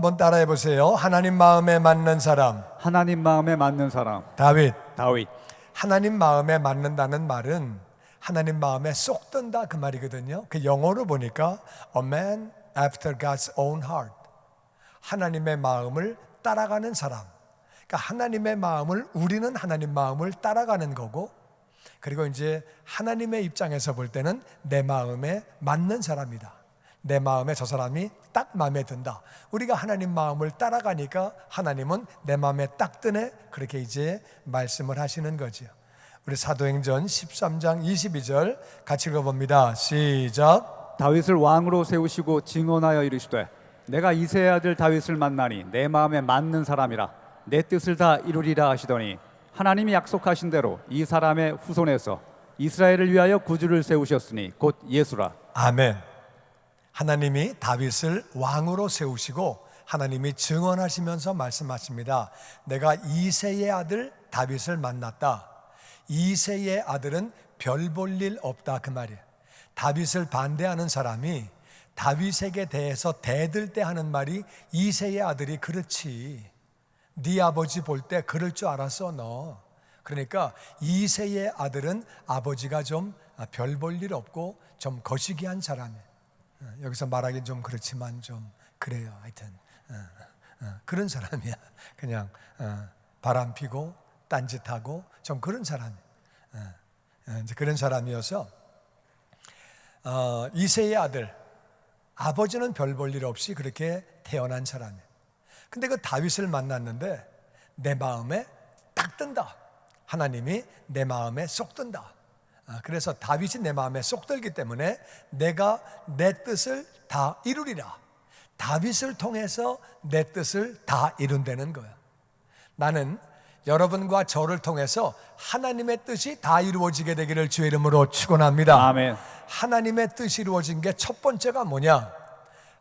한번 따라해 보세요. 하나님 마음에 맞는 사람. 하나님 마음에 맞는 사람 다윗. 다윗. 하나님 마음에 맞는다는 말은 하나님 마음에 쏙 든다 그 말이거든요. 그 영어로 보니까 a man after God's own heart. 하나님의 마음을 따라가는 사람. 그러니까 하나님의 마음을, 우리는 하나님 마음을 따라가는 거고, 그리고 이제 하나님의 입장에서 볼 때는 내 마음에 맞는 사람이다. 내 마음에 저 사람이 딱 마음에 든다. 우리가 하나님 마음을 따라가니까 하나님은 내 마음에 딱 드네. 그렇게 이제 말씀을 하시는 거죠. 우리 사도행전 13장 22절 같이 읽어봅니다. 시작. 다윗을 왕으로 세우시고 증언하여 이르시되 내가 이새의 아들 다윗을 만나니 내 마음에 맞는 사람이라 내 뜻을 다 이루리라 하시더니 하나님이 약속하신 대로 이 사람의 후손에서 이스라엘을 위하여 구주를 세우셨으니 곧 예수라. 아멘. 하나님이 다윗을 왕으로 세우시고 하나님이 증언하시면서 말씀하십니다. 내가 이새의 아들 다윗을 만났다. 이새의 아들은 별 볼 일 없다 그 말이에요. 다윗을 반대하는 사람이 다윗에게 대해서 대들 때 하는 말이 이새의 아들이 그렇지. 네 아버지 볼 때 그럴 줄 알았어 너. 그러니까 이새의 아들은 아버지가 좀 별 볼 일 없고 좀 거시기한 사람이에요. 여기서 말하긴 좀 그렇지만 좀 그래요. 하여튼 그런 사람이야. 그냥 바람 피고 딴짓하고 좀 그런 사람이에요. 이제 그런 사람이어서 이새의 아들, 아버지는 별 볼 일 없이 그렇게 태어난 사람이에요. 근데 그 다윗을 만났는데 내 마음에 딱 든다. 하나님이 내 마음에 쏙 든다. 그래서 다윗이 내 마음에 쏙 들기 때문에 내가 내 뜻을 다 이루리라. 다윗을 통해서 내 뜻을 다 이룬다는 거야. 나는 여러분과 저를 통해서 하나님의 뜻이 다 이루어지게 되기를 주의 이름으로 축원합니다. 아멘. 하나님의 뜻이 이루어진 게 첫 번째가 뭐냐?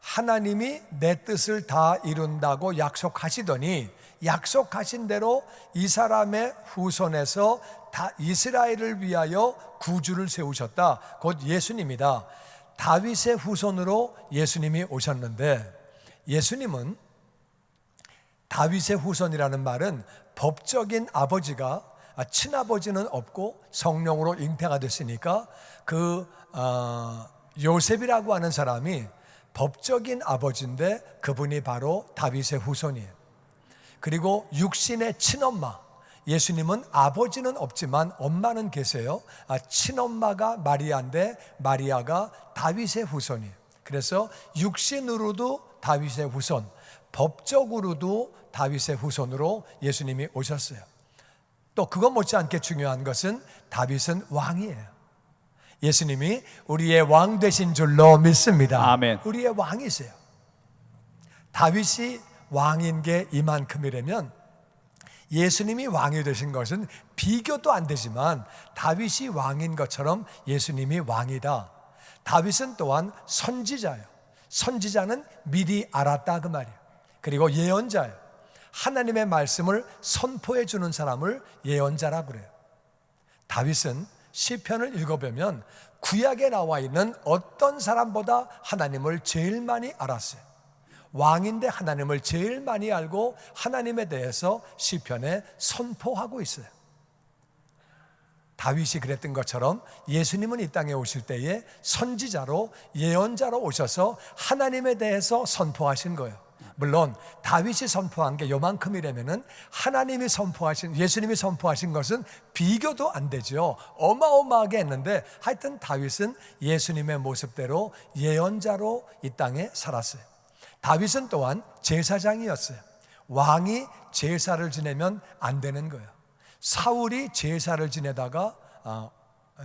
하나님이 내 뜻을 다 이룬다고 약속하시더니 약속하신 대로 이 사람의 후손에서 다 이스라엘을 위하여 구주를 세우셨다. 곧 예수님이다. 다윗의 후손으로 예수님이 오셨는데, 예수님은 다윗의 후손이라는 말은 법적인 아버지가, 친아버지는 없고 성령으로 잉태가 됐으니까 요셉이라고 하는 사람이 법적인 아버지인데 그분이 바로 다윗의 후손이에요. 그리고 육신의 친엄마, 예수님은 아버지는 없지만 엄마는 계세요. 친엄마가 마리아인데 마리아가 다윗의 후손이에요. 그래서 육신으로도 다윗의 후손, 법적으로도 다윗의 후손으로 예수님이 오셨어요. 또 그것 못지않게 중요한 것은 다윗은 왕이에요. 예수님이 우리의 왕 되신 줄로 믿습니다. 아멘. 우리의 왕이세요. 다윗이 왕인 게 이만큼이라면 예수님이 왕이 되신 것은 비교도 안 되지만 다윗이 왕인 것처럼 예수님이 왕이다. 다윗은 또한 선지자예요. 선지자는 미리 알았다 그 말이에요. 그리고 예언자예요. 하나님의 말씀을 선포해 주는 사람을 예언자라 그래요. 다윗은 시편을 읽어보면 구약에 나와 있는 어떤 사람보다 하나님을 제일 많이 알았어요. 왕인데 하나님을 제일 많이 알고 하나님에 대해서 시편에 선포하고 있어요. 다윗이 그랬던 것처럼 예수님은 이 땅에 오실 때에 선지자로 예언자로 오셔서 하나님에 대해서 선포하신 거예요. 물론 다윗이 선포한 게 요만큼이라면은 하나님이 선포하신, 예수님이 선포하신 것은 비교도 안 되죠. 어마어마하게 했는데 하여튼 다윗은 예수님의 모습대로 예언자로 이 땅에 살았어요. 다윗은 또한 제사장이었어요. 왕이 제사를 지내면 안 되는 거예요. 사울이 제사를 지내다가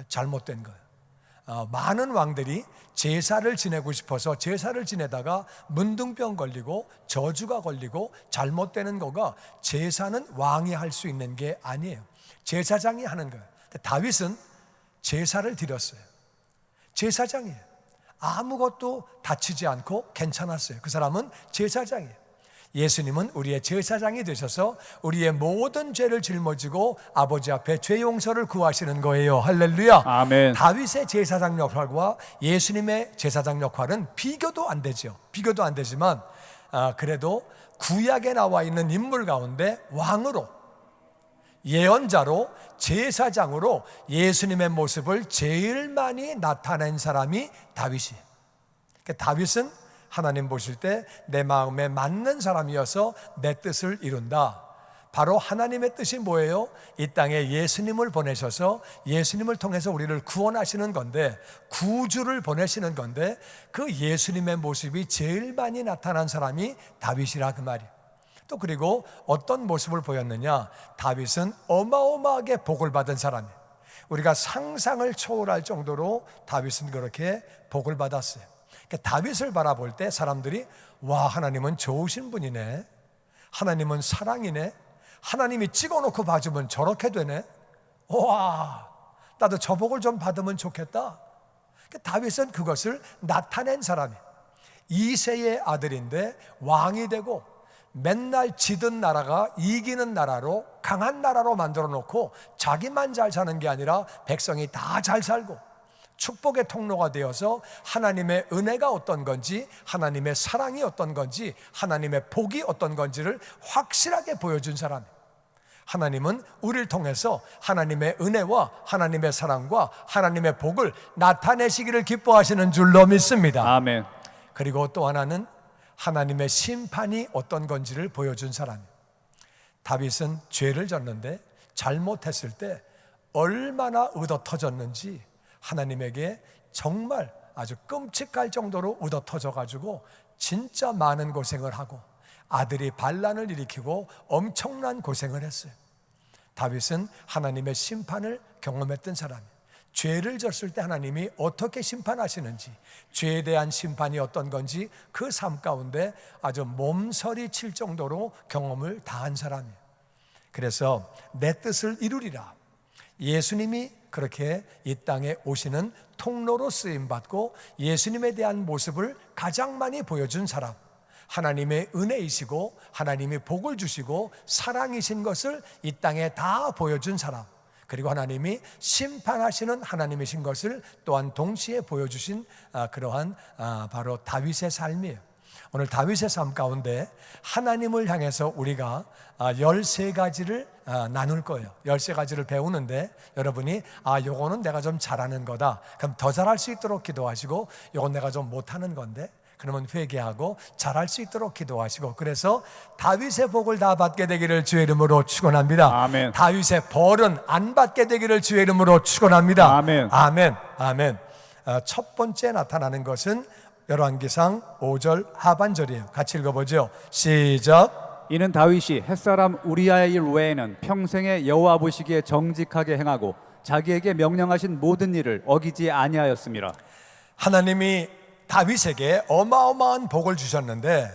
잘못된 거예요. 많은 왕들이 제사를 지내고 싶어서 제사를 지내다가 문둥병 걸리고 저주가 걸리고 잘못되는 거가, 제사는 왕이 할 수 있는 게 아니에요. 제사장이 하는 거예요. 다윗은 제사를 드렸어요. 제사장이에요. 아무것도 다치지 않고 괜찮았어요. 그 사람은 제사장이에요. 예수님은 우리의 제사장이 되셔서 우리의 모든 죄를 짊어지고 아버지 앞에 죄 용서를 구하시는 거예요. 할렐루야. 아멘. 다윗의 제사장 역할과 예수님의 제사장 역할은 비교도 안 되죠. 비교도 안 되지만 그래도 구약에 나와 있는 인물 가운데 왕으로, 예언자로, 제사장으로 예수님의 모습을 제일 많이 나타낸 사람이 다윗이에요. 그러니까 다윗은 하나님 보실 때 내 마음에 맞는 사람이어서 내 뜻을 이룬다. 바로 하나님의 뜻이 뭐예요? 이 땅에 예수님을 보내셔서 예수님을 통해서 우리를 구원하시는 건데, 구주를 보내시는 건데, 그 예수님의 모습이 제일 많이 나타난 사람이 다윗이라 그 말이에요. 또 그리고 어떤 모습을 보였느냐? 다윗은 어마어마하게 복을 받은 사람이에요. 우리가 상상을 초월할 정도로 다윗은 그렇게 복을 받았어요. 그러니까 다윗을 바라볼 때 사람들이 와, 하나님은 좋으신 분이네, 하나님은 사랑이네, 하나님이 찍어놓고 봐주면 저렇게 되네, 와, 나도 저 복을 좀 받으면 좋겠다. 그러니까 다윗은 그것을 나타낸 사람이에요. 이새의 아들인데 왕이 되고 맨날 지던 나라가 이기는 나라로, 강한 나라로 만들어 놓고 자기만 잘 사는 게 아니라 백성이 다 잘 살고 축복의 통로가 되어서 하나님의 은혜가 어떤 건지, 하나님의 사랑이 어떤 건지, 하나님의 복이 어떤 건지를 확실하게 보여준 사람. 하나님은 우리를 통해서 하나님의 은혜와 하나님의 사랑과 하나님의 복을 나타내시기를 기뻐하시는 줄로 믿습니다. 아멘. 그리고 또 하나는 하나님의 심판이 어떤 건지를 보여준 사람. 다윗은 죄를 졌는데 잘못했을 때 얼마나 의도 터졌는지 하나님에게 정말 아주 끔찍할 정도로 의도 터져가지고 진짜 많은 고생을 하고 아들이 반란을 일으키고 엄청난 고생을 했어요. 다윗은 하나님의 심판을 경험했던 사람이에요. 죄를 졌을 때 하나님이 어떻게 심판하시는지, 죄에 대한 심판이 어떤 건지 그 삶 가운데 아주 몸서리 칠 정도로 경험을 다한 사람이에요. 그래서 내 뜻을 이루리라, 예수님이 그렇게 이 땅에 오시는 통로로 쓰임받고 예수님에 대한 모습을 가장 많이 보여준 사람, 하나님의 은혜이시고 하나님이 복을 주시고 사랑이신 것을 이 땅에 다 보여준 사람, 그리고 하나님이 심판하시는 하나님이신 것을 또한 동시에 보여주신 그러한 바로 다윗의 삶이에요. 오늘 다윗의 삶 가운데 하나님을 향해서 우리가 13가지를 나눌 거예요. 13가지를 배우는데 여러분이 요거는 내가 좀 잘하는 거다, 그럼 더 잘할 수 있도록 기도하시고, 요건 내가 좀 못하는 건데 그러면 회개하고 잘할 수 있도록 기도하시고, 그래서 다윗의 복을 다 받게 되기를 주의 이름으로 축원합니다. 아멘. 다윗의 벌은 안 받게 되기를 주의 이름으로 축원합니다. 아멘. 아멘. 아멘. 첫 번째 나타나는 것은 열왕기상 5절 하반절이에요. 같이 읽어보죠. 시작. 이는 다윗이 햇사람 우리아의 일 외에는 평생에 여호와 보시기에 정직하게 행하고 자기에게 명령하신 모든 일을 어기지 아니하였습니다. 하나님이 다윗에게 어마어마한 복을 주셨는데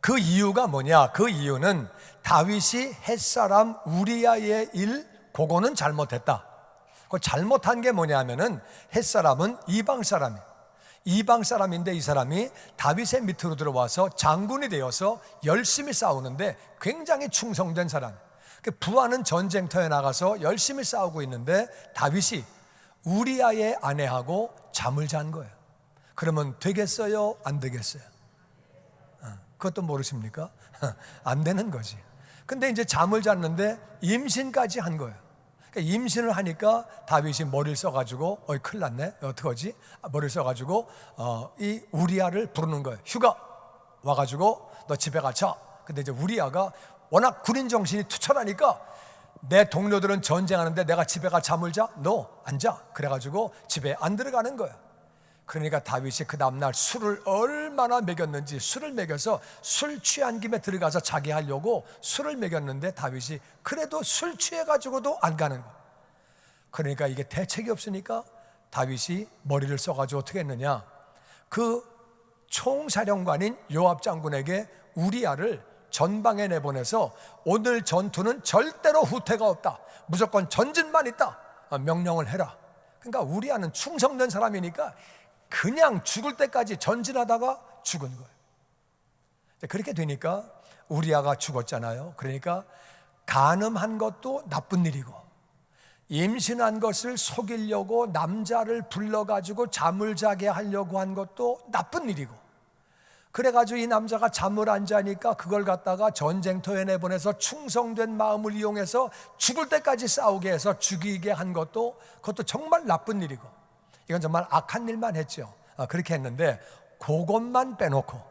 그 이유가 뭐냐? 그 이유는 다윗이 햇사람 우리아의 일, 그거는 잘못했다. 그 잘못한 게 뭐냐면은 햇사람은 이방 사람이에요. 이방 사람인데 이 사람이 다윗의 밑으로 들어와서 장군이 되어서 열심히 싸우는데 굉장히 충성된 사람. 부하는 전쟁터에 나가서 열심히 싸우고 있는데 다윗이 우리아의 아내하고 잠을 잔 거예요. 그러면 되겠어요? 안 되겠어요? 그것도 모르십니까? 안 되는 거지. 근데 이제 잠을 잤는데 임신까지 한 거예요. 그러니까 임신을 하니까 다윗이 머리를 써가지고 큰일 났네, 어떡하지? 머리를 써가지고 이 우리아를 부르는 거예요. 휴가 와가지고 너 집에 가자. 근데 이제 우리아가 워낙 군인 정신이 투철하니까 내 동료들은 전쟁하는데 내가 집에 가 잠을 자? 너 안 자. 그래가지고 집에 안 들어가는 거예요. 그러니까 다윗이 그 다음날 술을 얼마나 먹였는지, 술을 먹여서 술 취한 김에 들어가서 자기 하려고 술을 먹였는데 다윗이 그래도 술 취해가지고도 안 가는 거예요. 그러니까 이게 대책이 없으니까 다윗이 머리를 써가지고 어떻게 했느냐, 그 총사령관인 요압 장군에게 우리아를 전방에 내보내서 오늘 전투는 절대로 후퇴가 없다, 무조건 전진만 있다, 명령을 해라. 그러니까 우리아는 충성된 사람이니까 그냥 죽을 때까지 전진하다가 죽은 거예요. 그렇게 되니까 우리아가 죽었잖아요. 그러니까 간음한 것도 나쁜 일이고, 임신한 것을 속이려고 남자를 불러가지고 잠을 자게 하려고 한 것도 나쁜 일이고, 그래가지고 이 남자가 잠을 안 자니까 그걸 갖다가 전쟁터에 내보내서 충성된 마음을 이용해서 죽을 때까지 싸우게 해서 죽이게 한 그것도 정말 나쁜 일이고, 이건 정말 악한 일만 했죠. 그렇게 했는데 그것만 빼놓고,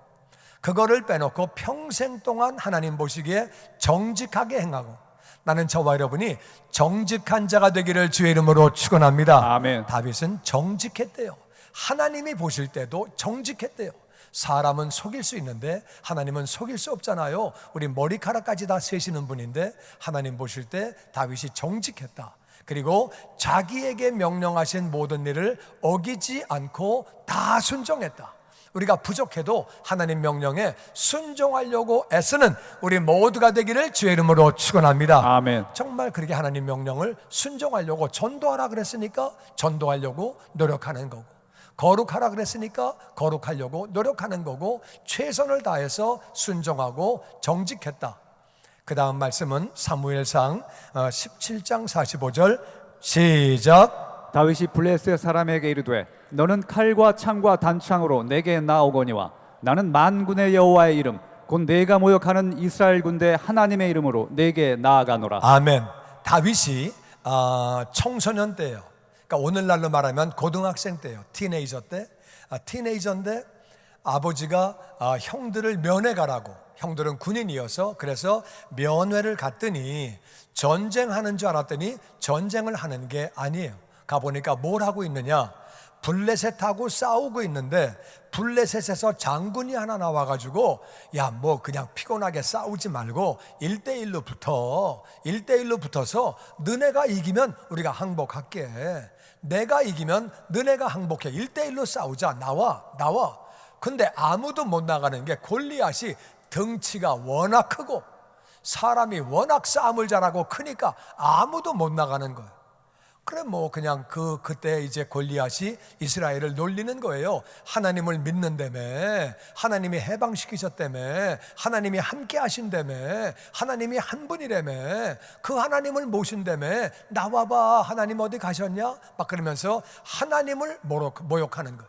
그거를 빼놓고 평생 동안 하나님 보시기에 정직하게 행하고, 나는 저와 여러분이 정직한 자가 되기를 주의 이름으로 축원합니다. 아멘. 다윗은 정직했대요. 하나님이 보실 때도 정직했대요. 사람은 속일 수 있는데 하나님은 속일 수 없잖아요. 우리 머리카락까지 다 세시는 분인데 하나님 보실 때 다윗이 정직했다. 그리고 자기에게 명령하신 모든 일을 어기지 않고 다 순종했다. 우리가 부족해도 하나님 명령에 순종하려고 애쓰는 우리 모두가 되기를 주의 이름으로 축원합니다. 아멘. 정말 그렇게 하나님 명령을 순종하려고, 전도하라 그랬으니까 전도하려고 노력하는 거고, 거룩하라 그랬으니까 거룩하려고 노력하는 거고, 최선을 다해서 순종하고 정직했다. 그 다음 말씀은 사무엘상 17장 45절 시작. 다윗이 블레셋 사람에게 이르되 너는 칼과 창과 단창으로 내게 나오거니와 나는 만군의 여호와의 이름 곧 내가 모욕하는 이스라엘 군대 하나님의 이름으로 내게 나아가노라. 아멘. 다윗이 청소년 때예요. 그러니까 오늘날로 말하면 고등학생 때예요. 티네이저 때. 티네이저인데 아버지가 형들을 면회 가라고, 형들은 군인이어서 그래서 면회를 갔더니 전쟁하는 줄 알았더니 전쟁을 하는 게 아니에요. 가보니까 뭘 하고 있느냐, 블레셋하고 싸우고 있는데 블레셋에서 장군이 하나 나와가지고 야, 뭐 그냥 피곤하게 싸우지 말고 1대1로 붙어서 너네가 이기면 우리가 항복할게, 내가 이기면 너네가 항복해, 1대1로 싸우자, 나와. 근데 아무도 못 나가는 게 골리앗이 덩치가 워낙 크고 사람이 워낙 싸움을 잘하고 크니까 아무도 못 나가는 거예요. 그래 뭐 그냥 그때 이제 골리앗이 이스라엘을 놀리는 거예요. 하나님을 믿는다며, 하나님이 해방시키셨다며, 하나님이 함께 하신다며, 하나님이 한 분이라며, 그 하나님을 모신다며, 나와봐, 하나님 어디 가셨냐? 막 그러면서 하나님을 모욕하는 거,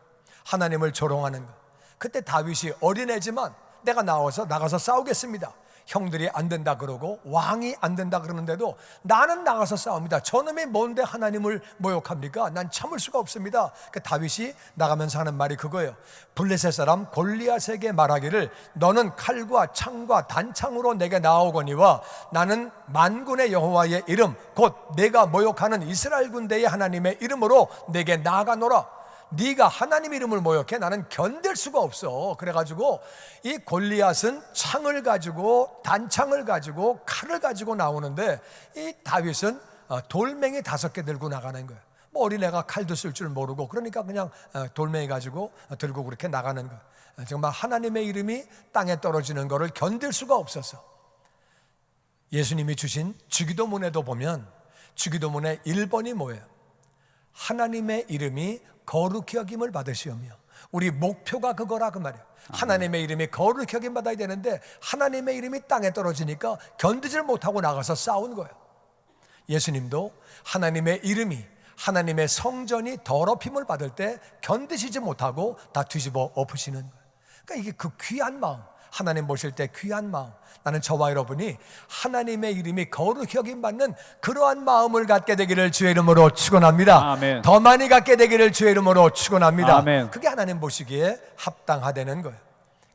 하나님을 조롱하는 거. 그때 다윗이 어린애지만 내가 나가서 싸우겠습니다. 형들이 안 된다 그러고 왕이 안 된다 그러는데도 나는 나가서 싸웁니다. 저놈이 뭔데 하나님을 모욕합니까? 난 참을 수가 없습니다. 그 다윗이 나가면서 하는 말이 그거예요. 블레셋 사람 골리앗에게 말하기를 너는 칼과 창과 단창으로 내게 나오거니와 나는 만군의 여호와의 이름 곧 내가 모욕하는 이스라엘 군대의 하나님의 이름으로 내게 나아가노라. 네가 하나님 이름을 모욕해? 나는 견딜 수가 없어. 그래가지고 이 골리앗은 창을 가지고 단창을 가지고 칼을 가지고 나오는데 이 다윗은 돌멩이 5개 들고 나가는 거예요. 뭐 어린애가 칼도 쓸 줄 모르고 그러니까 그냥 돌멩이 가지고 들고 그렇게 나가는 거예요. 정말 하나님의 이름이 땅에 떨어지는 거를 견딜 수가 없어서 예수님이 주신 주기도문에도 보면 주기도문의 1번이 뭐예요? 하나님의 이름이 거룩히 여김을 받으시오며. 우리 목표가 그거라 그 말이에요. 하나님의 이름이 거룩히 여김 받아야 되는데 하나님의 이름이 땅에 떨어지니까 견디질 못하고 나가서 싸운 거예요. 예수님도 하나님의 이름이, 하나님의 성전이 더럽힘을 받을 때 견디시지 못하고 다 뒤집어 엎으시는 거예요. 그러니까 이게 그 귀한 마음, 하나님 보실 때 귀한 마음, 나는 저와 여러분이 하나님의 이름이 거룩히 여김받는 그러한 마음을 갖게 되기를 주의 이름으로 축원합니다. 아멘. 더 많이 갖게 되기를 주의 이름으로 축원합니다. 아멘. 그게 하나님 보시기에 합당하다는 거예요.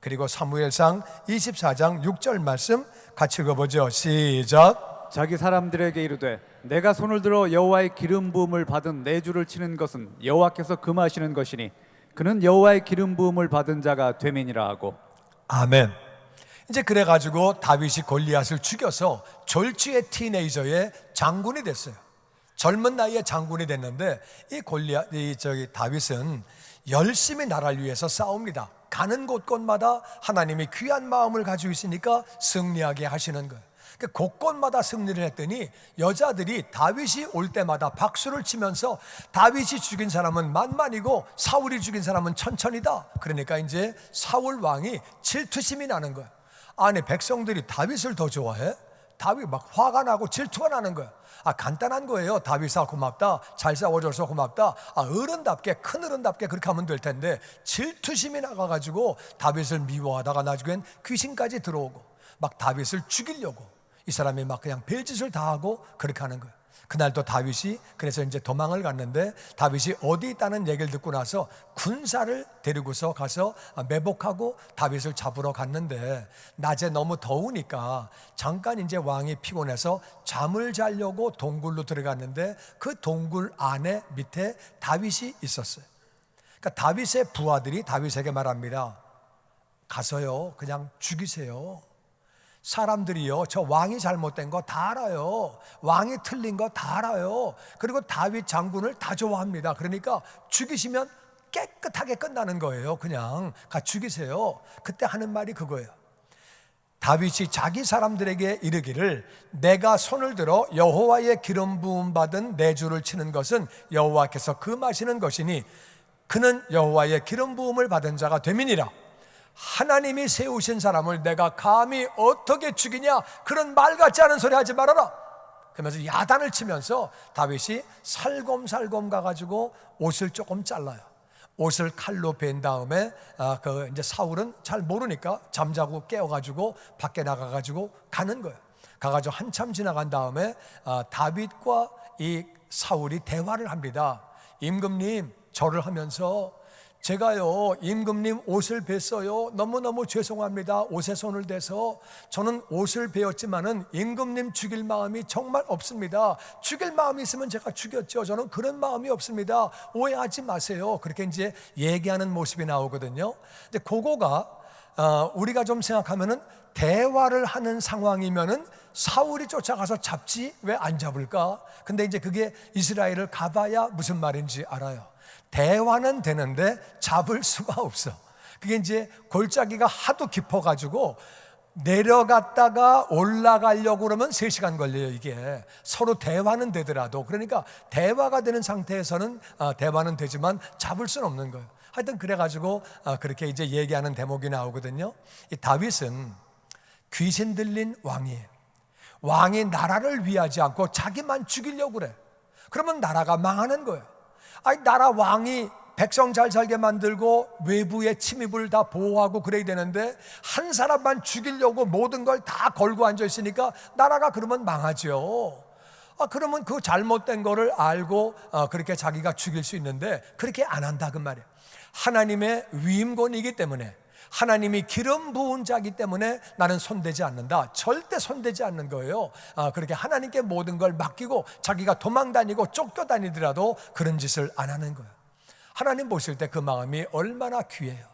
그리고 사무엘상 24장 6절 말씀 같이 읽어보죠. 시작. 자기 사람들에게 이르되 내가 손을 들어 여호와의 기름 부음을 받은 내 주를 치는 것은 여호와께서 금하시는 것이니 그는 여호와의 기름 부음을 받은 자가 됨이니라 하고. 아멘. 이제 그래가지고 다윗이 골리앗을 죽여서 졸지의 티네이저의 장군이 됐어요. 젊은 나이에 장군이 됐는데 이 다윗은 열심히 나라를 위해서 싸웁니다. 가는 곳곳마다 하나님이 귀한 마음을 가지고 있으니까 승리하게 하시는 거예요. 곳곳마다 승리를 했더니 여자들이 다윗이 올 때마다 박수를 치면서 다윗이 죽인 사람은 만만이고 사울이 죽인 사람은 천천이다. 그러니까 이제 사울 왕이 질투심이 나는 거예요. 아니 백성들이 다윗을 더 좋아해? 다윗 막 화가 나고 질투가 나는 거예요. 간단한 거예요. 다윗아 고맙다, 잘 싸워줘서 고맙다. 어른답게, 큰 어른답게 그렇게 하면 될 텐데 질투심이 나가가지고 다윗을 미워하다가 나중엔 귀신까지 들어오고 막 다윗을 죽이려고 이 사람이 막 그냥 별짓을 다 하고 그렇게 하는 거예요. 그날 또 다윗이 그래서 이제 도망을 갔는데, 다윗이 어디 있다는 얘기를 듣고 나서 군사를 데리고서 가서 매복하고 다윗을 잡으러 갔는데, 낮에 너무 더우니까 잠깐 이제 왕이 피곤해서 잠을 자려고 동굴로 들어갔는데 그 동굴 안에 밑에 다윗이 있었어요. 그러니까 다윗의 부하들이 다윗에게 말합니다. 가서요 그냥 죽이세요. 사람들이요 저 왕이 잘못된 거 다 알아요. 왕이 틀린 거 다 알아요. 그리고 다윗 장군을 다 좋아합니다. 그러니까 죽이시면 깨끗하게 끝나는 거예요. 그냥 가 죽이세요. 그때 하는 말이 그거예요. 다윗이 자기 사람들에게 이르기를 내가 손을 들어 여호와의 기름 부음 받은 내 주를 치는 것은 여호와께서 금하시는 것이니 그는 여호와의 기름 부음을 받은 자가 됨이니라. 하나님이 세우신 사람을 내가 감히 어떻게 죽이냐, 그런 말 같지 않은 소리 하지 말아라. 그러면서 야단을 치면서 다윗이 살검살검 가가지고 옷을 조금 잘라요. 옷을 칼로 벤 다음에 이제 사울은 잘 모르니까 잠자고 깨어가지고 밖에 나가가지고 가는 거예요. 가가지고 한참 지나간 다음에 다윗과 이 사울이 대화를 합니다. 임금님, 절을 하면서 제가요 임금님 옷을 뱄어요. 너무너무 죄송합니다. 옷에 손을 대서 저는 옷을 베었지만은 임금님 죽일 마음이 정말 없습니다. 죽일 마음이 있으면 제가 죽였죠. 저는 그런 마음이 없습니다. 오해하지 마세요. 그렇게 이제 얘기하는 모습이 나오거든요. 근데 그거가 우리가 좀 생각하면은 대화를 하는 상황이면은 사울이 쫓아가서 잡지 왜 안 잡을까? 근데 이제 그게 이스라엘을 가봐야 무슨 말인지 알아요. 대화는 되는데 잡을 수가 없어. 그게 이제 골짜기가 하도 깊어가지고 내려갔다가 올라가려고 그러면 3시간 걸려요. 이게 서로 대화는 되더라도. 그러니까 대화가 되는 상태에서는 대화는 되지만 잡을 수는 없는 거예요. 하여튼 그래가지고 그렇게 이제 얘기하는 대목이 나오거든요. 이 다윗은 귀신 들린 왕이에요. 왕이 나라를 위하지 않고 자기만 죽이려고 그래. 그러면 나라가 망하는 거예요. 나라 왕이 백성 잘 살게 만들고 외부의 침입을 다 보호하고 그래야 되는데 한 사람만 죽이려고 모든 걸 다 걸고 앉아 있으니까 나라가 그러면 망하죠. 그러면 그 잘못된 거를 알고 그렇게 자기가 죽일 수 있는데 그렇게 안 한다 그 말이에요. 하나님의 위임권이기 때문에, 하나님이 기름 부은 자이기 때문에 나는 손대지 않는다. 절대 손대지 않는 거예요. 그렇게 하나님께 모든 걸 맡기고 자기가 도망다니고 쫓겨다니더라도 그런 짓을 안 하는 거예요. 하나님 보실 때 그 마음이 얼마나 귀해요.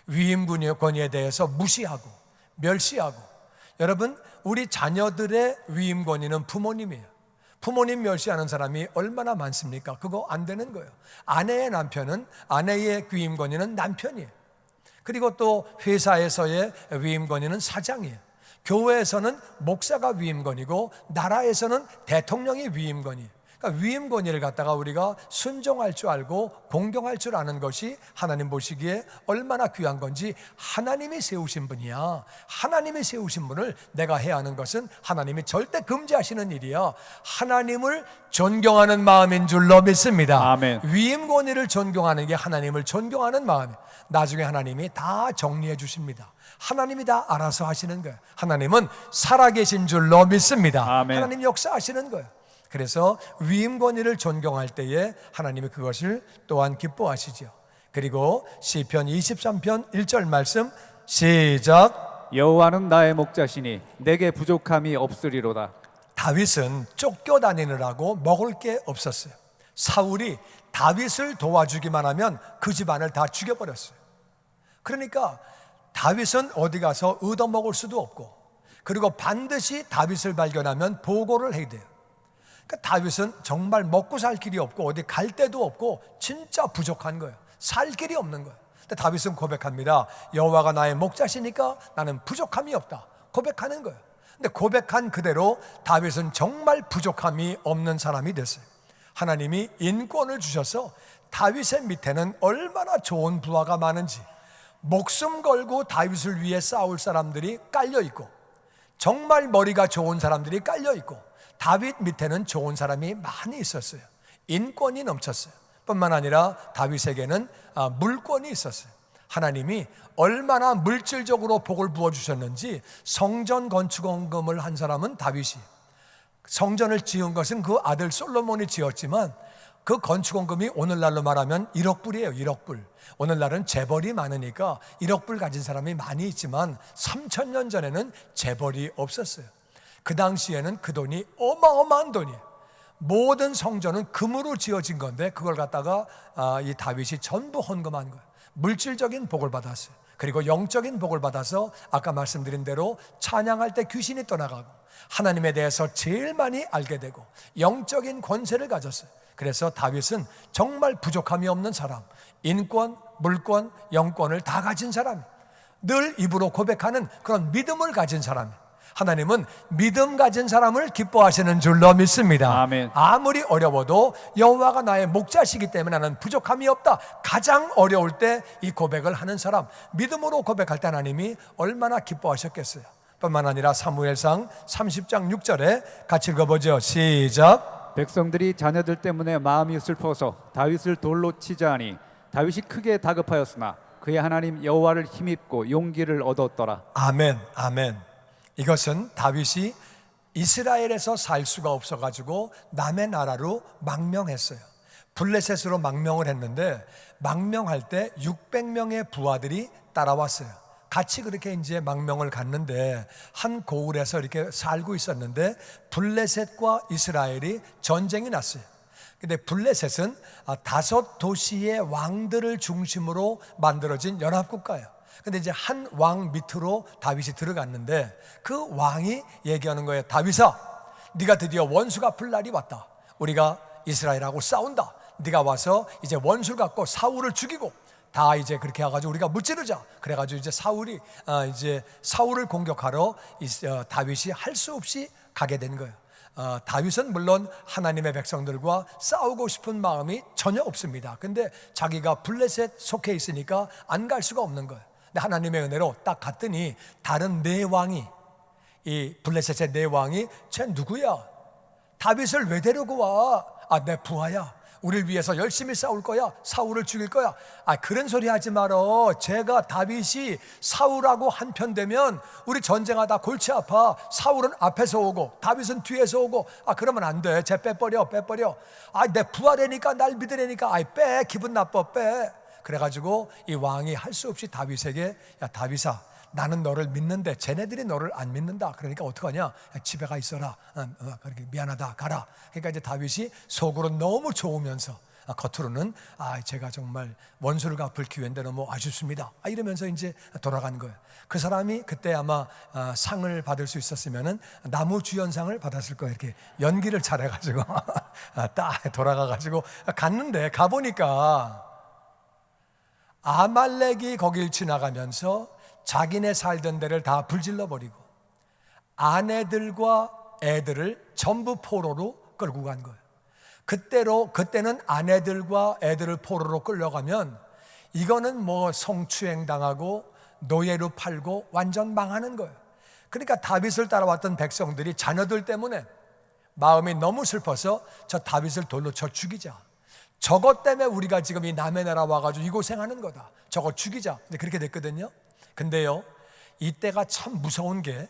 위임권에 대해서 무시하고 멸시하고. 여러분, 우리 자녀들의 위임권위는 부모님이에요. 부모님 멸시하는 사람이 얼마나 많습니까? 그거 안 되는 거예요. 아내의 남편은, 아내의 위임권위는 남편이에요. 그리고 또 회사에서의 위임권위는 사장이에요. 교회에서는 목사가 위임권이고 나라에서는 대통령이 위임권이에요. 그러니까 위임권위를 갖다가 우리가 순종할 줄 알고 공경할 줄 아는 것이 하나님 보시기에 얼마나 귀한 건지. 하나님이 세우신 분이야. 하나님이 세우신 분을 내가 해야 하는 것은 하나님이 절대 금지하시는 일이야. 하나님을 존경하는 마음인 줄로 믿습니다. 아멘. 위임권위를 존경하는 게 하나님을 존경하는 마음이에요. 나중에 하나님이 다 정리해 주십니다. 하나님이 다 알아서 하시는 거예요. 하나님은 살아계신 줄로 믿습니다. 아멘. 하나님 역사하시는 거예요. 그래서 위임권위를 존경할 때에 하나님이 그것을 또한 기뻐하시죠. 그리고 시편 23편 1절 말씀 시작. 여호와는 나의 목자시니 내게 부족함이 없으리로다. 다윗은 쫓겨다니느라고 먹을 게 없었어요. 사울이 다윗을 도와주기만 하면 그 집안을 다 죽여버렸어요. 그러니까 다윗은 어디 가서 얻어먹을 수도 없고, 그리고 반드시 다윗을 발견하면 보고를 해야 돼요. 그러니까 다윗은 정말 먹고 살 길이 없고 어디 갈 데도 없고 진짜 부족한 거예요. 살 길이 없는 거예요. 근데 다윗은 고백합니다. 여호와가 나의 목자시니까 나는 부족함이 없다. 고백하는 거예요. 근데 고백한 그대로 다윗은 정말 부족함이 없는 사람이 됐어요. 하나님이 인권을 주셔서 다윗의 밑에는 얼마나 좋은 부하가 많은지, 목숨 걸고 다윗을 위해 싸울 사람들이 깔려 있고, 정말 머리가 좋은 사람들이 깔려 있고 다윗 밑에는 좋은 사람이 많이 있었어요. 인권이 넘쳤어요. 뿐만 아니라 다윗에게는 물권이 있었어요. 하나님이 얼마나 물질적으로 복을 부어주셨는지 성전 건축원금을 한 사람은 다윗이, 성전을 지은 것은 그 아들 솔로몬이 지었지만 그 건축원금이 오늘날로 말하면 1억 불이에요. 1억 불. 오늘날은 재벌이 많으니까 1억 불 가진 사람이 많이 있지만 3,000년 전에는 재벌이 없었어요. 그 당시에는 그 돈이 어마어마한 돈이에요. 모든 성전은 금으로 지어진 건데 그걸 갖다가 이 다윗이 전부 헌금한 거예요. 물질적인 복을 받았어요. 그리고 영적인 복을 받아서 아까 말씀드린 대로 찬양할 때 귀신이 떠나가고 하나님에 대해서 제일 많이 알게 되고 영적인 권세를 가졌어요. 그래서 다윗은 정말 부족함이 없는 사람, 인권, 물권, 영권을 다 가진 사람, 늘 입으로 고백하는 그런 믿음을 가진 사람. 하나님은 믿음 가진 사람을 기뻐하시는 줄로 믿습니다. 아멘. 아무리 어려워도 여호와가 나의 목자시기 때문에 나는 부족함이 없다. 가장 어려울 때 이 고백을 하는 사람, 믿음으로 고백할 때 하나님이 얼마나 기뻐하셨겠어요. 뿐만 아니라 사무엘상 30장 6절에 같이 읽어보죠. 시작. 백성들이 자녀들 때문에 마음이 슬퍼서 다윗을 돌로 치자하니 다윗이 크게 다급하였으나 그의 하나님 여호와를 힘입고 용기를 얻었더라. 아멘, 아멘. 이것은 다윗이 이스라엘에서 살 수가 없어가지고 남의 나라로 망명했어요. 블레셋으로 망명을 했는데 망명할 때 600명의 부하들이 따라왔어요. 같이 그렇게 이제 망명을 갔는데 한 고을에서 이렇게 살고 있었는데 블레셋과 이스라엘이 전쟁이 났어요. 근데 블레셋은 5도시의 왕들을 중심으로 만들어진 연합국가예요. 근데 이제 한 왕 밑으로 다윗이 들어갔는데 그 왕이 얘기하는 거예요. 다윗아, 네가 드디어 원수 갚을 날이 왔다. 우리가 이스라엘하고 싸운다. 네가 와서 이제 원수를 갖고 사울을 죽이고 다 이제 그렇게 해가지고 우리가 무찌르자. 그래가지고 이제 사울을 공격하러 다윗이 할 수 없이 가게 된 거예요. 다윗은 물론 하나님의 백성들과 싸우고 싶은 마음이 전혀 없습니다. 근데 자기가 블레셋 속해 있으니까 안 갈 수가 없는 거예요. 근데 하나님의 은혜로 딱 갔더니 다른 네 왕이, 이 블레셋의 네 왕이 쟤 누구야? 다윗을 왜 데리고 와? 내 부하야. 우리를 위해서 열심히 싸울 거야. 사울을 죽일 거야. 그런 소리 하지 말어. 제가 다윗이 사울하고 한편 되면 우리 전쟁하다 골치 아파. 사울은 앞에서 오고 다윗은 뒤에서 오고. 그러면 안 돼. 쟤 빼버려. 내 부하라니까, 날 믿으라니까. 빼. 기분 나빠. 빼. 그래가지고 이 왕이 할 수 없이 다윗에게, 야 다윗아, 나는 너를 믿는데 쟤네들이 너를 안 믿는다. 그러니까 어떡하냐? 집에 가 있어라. 그렇게 미안하다. 가라. 그러니까 이제 다윗이 속으로 너무 좋으면서 겉으로는 제가 정말 원수를 갚을 기회인데 너무 아쉽습니다. 이러면서 이제 돌아간 거예요. 그 사람이 그때 아마 상을 받을 수 있었으면은 나무 주연상을 받았을 거예요. 이렇게 연기를 잘해가지고 딱 돌아가가지고 갔는데 가보니까 아말렉이 거길 지나가면서 자기네 살던 데를 다 불질러 버리고 아내들과 애들을 전부 포로로 끌고 간 거예요. 그때는 아내들과 애들을 포로로 끌려가면 이거는 뭐 성추행 당하고 노예로 팔고 완전 망하는 거예요. 그러니까 다윗을 따라왔던 백성들이 자녀들 때문에 마음이 너무 슬퍼서 저 다윗을 돌로 쳐 죽이자. 저것 때문에 우리가 지금 이 남의 나라 와가지고 이 고생하는 거다. 저거 죽이자. 근데 그렇게 됐거든요. 근데요, 이때가 참 무서운 게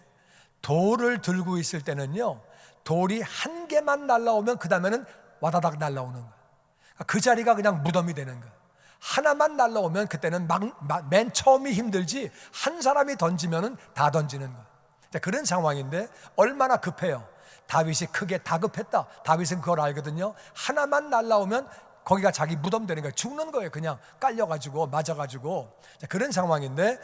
돌을 들고 있을 때는요, 돌이 한 개만 날라오면 그 다음에는 와다닥 날라오는 거예요. 그 자리가 그냥 무덤이 되는 거예요. 하나만 날라오면 그때는 맨 처음이 힘들지 한 사람이 던지면은 다 던지는 거예요. 그런 상황인데 얼마나 급해요. 다윗이 크게 다급했다. 다윗은 그걸 알거든요. 하나만 날라오면 거기가 자기 무덤 되는 거예요. 죽는 거예요. 그냥 깔려가지고 맞아가지고. 그런 상황인데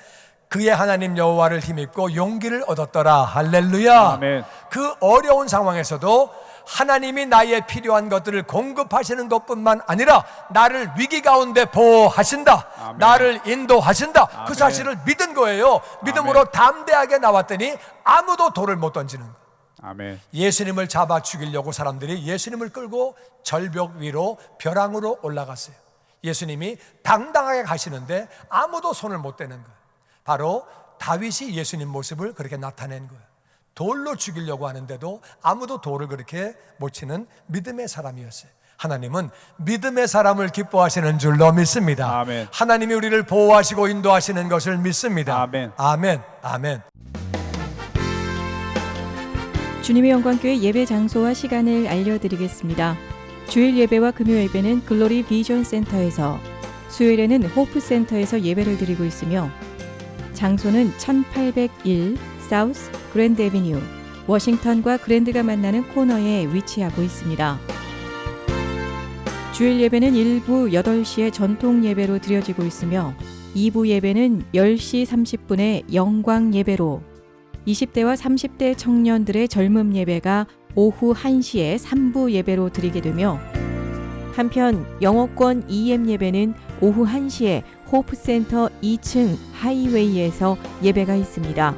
그의 하나님 여호와를 힘입고 용기를 얻었더라. 할렐루야. 아멘. 그 어려운 상황에서도 하나님이 나의 필요한 것들을 공급하시는 것뿐만 아니라 나를 위기 가운데 보호하신다. 아멘. 나를 인도하신다. 아멘. 그 사실을 믿은 거예요. 믿음으로 아멘. 담대하게 나왔더니 아무도 돌을 못 던지는 거예요. 아멘. 예수님을 잡아 죽이려고 사람들이 예수님을 끌고 절벽 위로 벼랑으로 올라갔어요. 예수님이 당당하게 가시는데 아무도 손을 못 대는 거예요. 바로 다윗이 예수님 모습을 그렇게 나타낸 거예요. 돌로 죽이려고 하는데도 아무도 돌을 그렇게 못 치는 믿음의 사람이었어요. 하나님은 믿음의 사람을 기뻐하시는 줄로 믿습니다. 아멘. 하나님이 우리를 보호하시고 인도하시는 것을 믿습니다. 아멘. 아멘. 아멘. 주님의 영광교회 예배 장소와 시간을 알려드리겠습니다. 주일 예배와 금요 예배는 글로리 비전 센터에서, 수요일에는 호프 센터에서 예배를 드리고 있으며, 장소는 1801 사우스 그랜드 애비뉴, 워싱턴과 그랜드가 만나는 코너에 위치하고 있습니다. 주일 예배는 1부 8시에 전통 예배로 드려지고 있으며 2부 예배는 10시 30분에 영광 예배로, 20대와 30대 청년들의 젊음 예배가 오후 1시에 3부 예배로 드리게 되며, 한편 영어권 EM 예배는 오후 1시에 호프센터 2층 하이웨이에서 예배가 있습니다.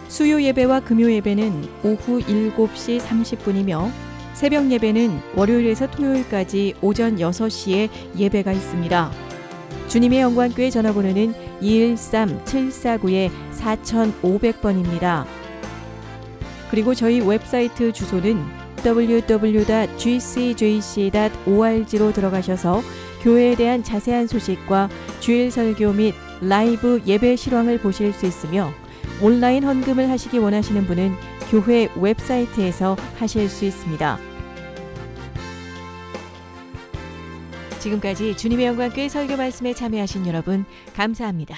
수요 예배와 금요 예배는 오후 7시 30분이며 새벽 예배는 월요일에서 토요일까지 오전 6시에 예배가 있습니다. 주님의 영광교회 전화번호는 213-749-4500번입니다. 그리고 저희 웹사이트 주소는 www.gcjc.org로 들어가셔서 교회에 대한 자세한 소식과 주일 설교 및 라이브 예배 실황을 보실 수 있으며, 온라인 헌금을 하시기 원하시는 분은 교회 웹사이트에서 하실 수 있습니다. 지금까지 주님의 영광교회 설교 말씀에 참여하신 여러분 감사합니다.